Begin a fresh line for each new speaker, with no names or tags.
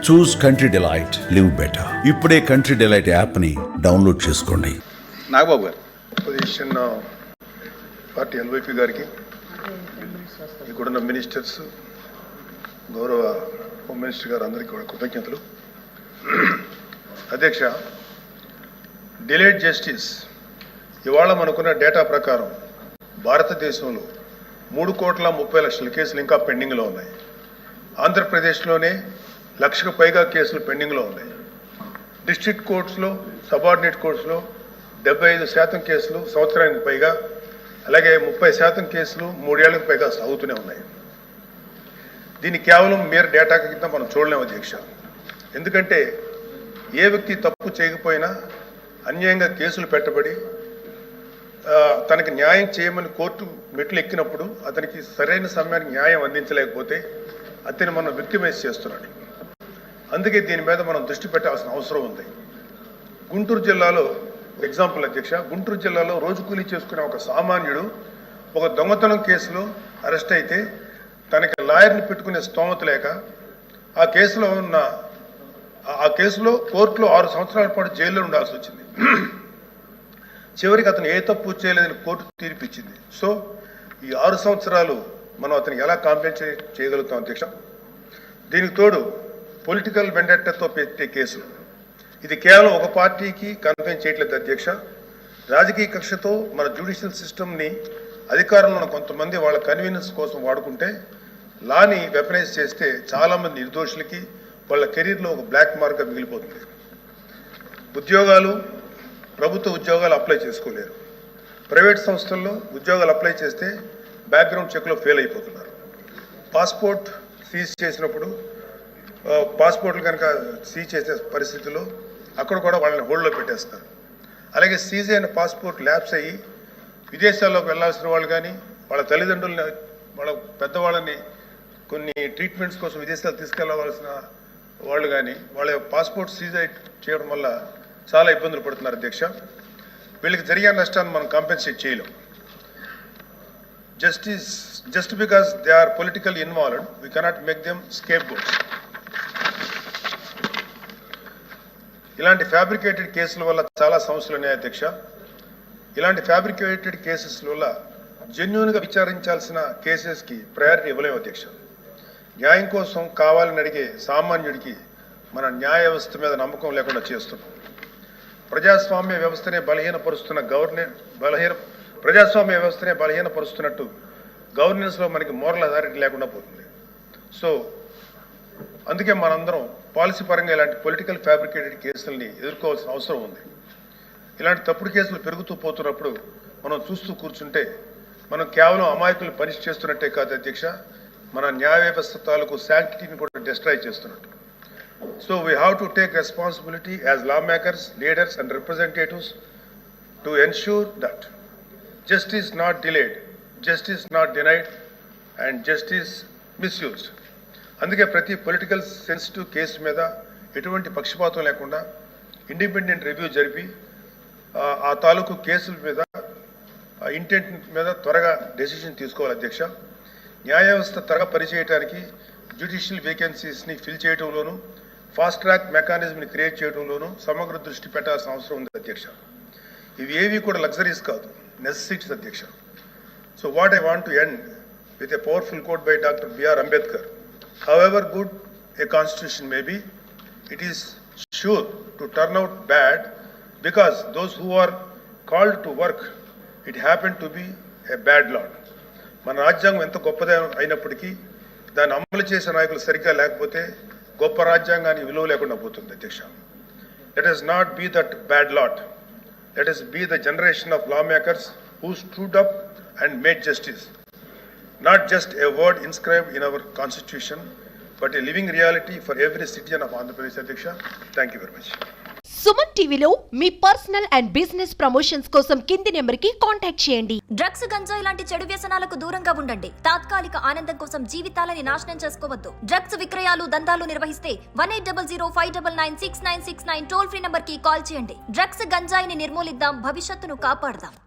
చూస్ country delight, live better. ఇప్పుడే country delight app ని download చేసుకోండి.
నాగబాబు గారు,
పొజిషన్ పార్టీ ఎల్వైపీ గారికి, ఇక్కడున్న మినిస్టర్స్, గౌరవ హోమ్ మినిస్టర్ గారు అందరికీ కూడా కృతజ్ఞతలు. అధ్యక్ష, డిలేడ్ జస్టిస్ ఇవాళ మనకున్న డేటా ప్రకారం భారతదేశంలో 3,30,00,000 కేసులు ఇంకా పెండింగ్లో ఉన్నాయి. ఆంధ్రప్రదేశ్లోనే 1,00,000కు పైగా కేసులు పెండింగ్లో ఉన్నాయి. డిస్ట్రిక్ట్ కోర్ట్స్లో, సబార్డినేట్ కోర్ట్స్లో 75% కేసులు సంవత్సరానికి పైగా, అలాగే 30% కేసులు 3 ఏళ్లకు పైగా సాగుతూనే ఉన్నాయి. దీన్ని కేవలం mere డేటా కింద మనం చూడలేము అధ్యక్ష. ఎందుకంటే ఏ వ్యక్తి తప్పు చేయకపోయినా అన్యాయంగా కేసులు పెట్టబడి తనకి న్యాయం చేయమని కోర్టు మెట్లు ఎక్కినప్పుడు అతనికి సరైన సమయానికి న్యాయం అందించలేకపోతే అతన్ని మనం విక్టిమైజ్ చేస్తున్నాడు. అందుకే దీని మీద మనం దృష్టి పెట్టాల్సిన అవసరం ఉంది. గుంటూరు జిల్లాలో ఎగ్జాంపుల్ అధ్యక్ష, గుంటూరు జిల్లాలో రోజు కూలీ చేసుకునే ఒక సామాన్యుడు ఒక దొంగతనం కేసులో అరెస్ట్ అయితే తనకి లాయర్ని పెట్టుకునే స్తోమత లేక ఆ కేసులో కోర్టులో 6 సంవత్సరాల పాటు జైల్లో ఉండాల్సి వచ్చింది. చివరికి అతను ఏ తప్పు చేయలేదని కోర్టు తీర్పిచ్చింది. సో ఈ 6 సంవత్సరాలు మనం అతనికి ఎలా కాంపెన్సేట్ చేయగలుగుతాం అధ్యక్ష? దీనికి తోడు పొలిటికల్ వెండెట్టాతో పెట్టే కేసులు, ఇది కేవలం ఒక పార్టీకి కన్ఫైన్ చేయట్లేదు అధ్యక్ష. రాజకీయ కక్షతో మన జ్యుడిషియల్ సిస్టమ్ని అధికారంలో ఉన్న కొంతమంది వాళ్ళ కన్వీనియన్స్ కోసం వాడుకుంటే లాని వెపనైజ్ చేస్తే చాలామంది నిర్దోషులకి వాళ్ళ కెరీర్లో ఒక బ్లాక్ మార్క్గా మిగిలిపోతుంది. ఉద్యోగాలు, ప్రభుత్వ ఉద్యోగాలు అప్లై చేసుకోలేరు. ప్రైవేట్ సంస్థల్లో ఉద్యోగాలు అప్లై చేస్తే బ్యాక్గ్రౌండ్ చెక్లో ఫెయిల్ అయిపోతున్నారు. పాస్పోర్ట్ సీజ్ చేసినప్పుడు పాస్పోర్ట్లు కనుక సీజ్ చేసే పరిస్థితుల్లో అక్కడ కూడా వాళ్ళని హోల్డ్లో పెట్టేస్తారు. అలాగే సీజ్ అయిన పాస్పోర్ట్ ల్యాప్స్ అయ్యి విదేశాల్లోకి వెళ్లాల్సిన వాళ్ళు కానీ, వాళ్ళ తల్లిదండ్రులని, వాళ్ళ పెద్దవాళ్ళని కొన్ని ట్రీట్మెంట్స్ కోసం విదేశాలు తీసుకెళ్లవలసిన వాళ్ళు కానీ వాళ్ళ పాస్పోర్ట్ సీజ్ చేయడం వల్ల చాలా ఇబ్బందులు పడుతున్నారు అధ్యక్ష. వీళ్ళకి జరిగే నష్టాన్ని మనం కాంపెన్సేట్ చేయలేం. Just because they are political involved we cannot make them scapegoats. ఇలాంటి ఫ్యాబ్రికేటెడ్ కేసుల వల్ల చాలా సమస్యలు ఉన్నాయి అధ్యక్ష. ఇలాంటి ఫ్యాబ్రికేటెడ్ కేసెస్ వల్ల జెన్యూన్గా విచారించాల్సిన కేసెస్కి ప్రయారిటీ ఇవ్వలేము అధ్యక్ష. న్యాయం కోసం కావాలని అడిగే సామాన్యుడికి మన న్యాయ వ్యవస్థ మీద నమ్మకం లేకుండా చేస్తున్నాం. ప్రజాస్వామ్య వ్యవస్థనే బలహీనపరుస్తున్నట్టు గవర్నెన్స్లో మనకి మోరల్ అథారిటీ లేకుండా పోతుంది. సో అందుకే మనందరం పాలసీ పరంగా ఇలాంటి పొలిటికల్ ఫ్యాబ్రికేటెడ్ కేసుల్ని ఎదుర్కోవాల్సిన అవసరం ఉంది. ఇలాంటి తప్పుడు కేసులు పెరుగుతూ పోతున్నప్పుడు మనం చూస్తూ కూర్చుంటే మనం కేవలం అమాయకులు పనిష్ చేస్తున్నట్టే కాదు అధ్యక్ష, మన న్యాయ వ్యవస్థ తాలూకు శాంక్టిటీని కూడా డిస్ట్రాయ్ చేస్తున్నట్టు. So we have to take responsibility as lawmakers, leaders and representatives to ensure that justice not delayed, justice not denied and justice misused. అందుకే ప్రతి పొలిటికల్ సెన్సిటివ్ కేసు మీద ఎటువంటి పక్షపాతం లేకుండా ఇండిపెండెంట్ రివ్యూ జరిపి ఆ తాలూకు కేసుల మీద ఇంటెంట్ మీద త్వరగా డెసిషన్ తీసుకోవాలి అధ్యక్ష. న్యాయ వ్యవస్థ త్వరగా పనిచేయడానికి జ్యుడిషియల్ వేకెన్సీస్ని ఫిల్ చేయడంలోనూ ఫాస్ట్ ట్రాక్ మెకానిజంని క్రియేట్ చేయడంలోనూ సమగ్ర దృష్టి పెట్టాల్సిన అవసరం ఉంది అధ్యక్ష. ఇవి ఏవి కూడా లగ్జరీస్ కాదు, నెసెసిటీస్ అధ్యక్ష. So what I want to end with a powerful quote by doctor B R Ambedkar. However good a constitution may be, it is sure to turn out bad because those who are called to work, it happened to be a bad lot. మన రాజ్యాంగం ఎంత గొప్పది అయినప్పటికీ దాన్ని అమలు చేసే నాయకులు సరిగ్గా లేకపోతే గొప్ప రాజ్యాంగానికి విలువ లేకుండా పోతుంది అధ్యక్ష. Let us not be that bad lot. Let us be the generation of lawmakers who stood up and made justice. Not just a word inscribed in our constitution, but a living reality for every citizen of Andhra Pradesh Adhyaksha. Thank you very much.
Suman టీవీలో మీ personal and business promotions కోసం కింది నెంబర్కి contact చేయండి.
Drugs, గంజాయి లాంటి చెడు వ్యసనాలకు దూరంగా ఉండండి. తాత్కాలిక ఆనందం కోసం జీవితాలని నాశనం చేసుకోవద్దు. డ్రగ్స్ విక్రయాలు, దందాలు నిర్వహిస్తే 180059969969 టోల్ ఫ్రీ నంబర్ కి కాల్ చేయండి. డ్రగ్స్, గంజాయిని నిర్మూలిద్దాం, భవిష్యత్తును కాపాడదాం.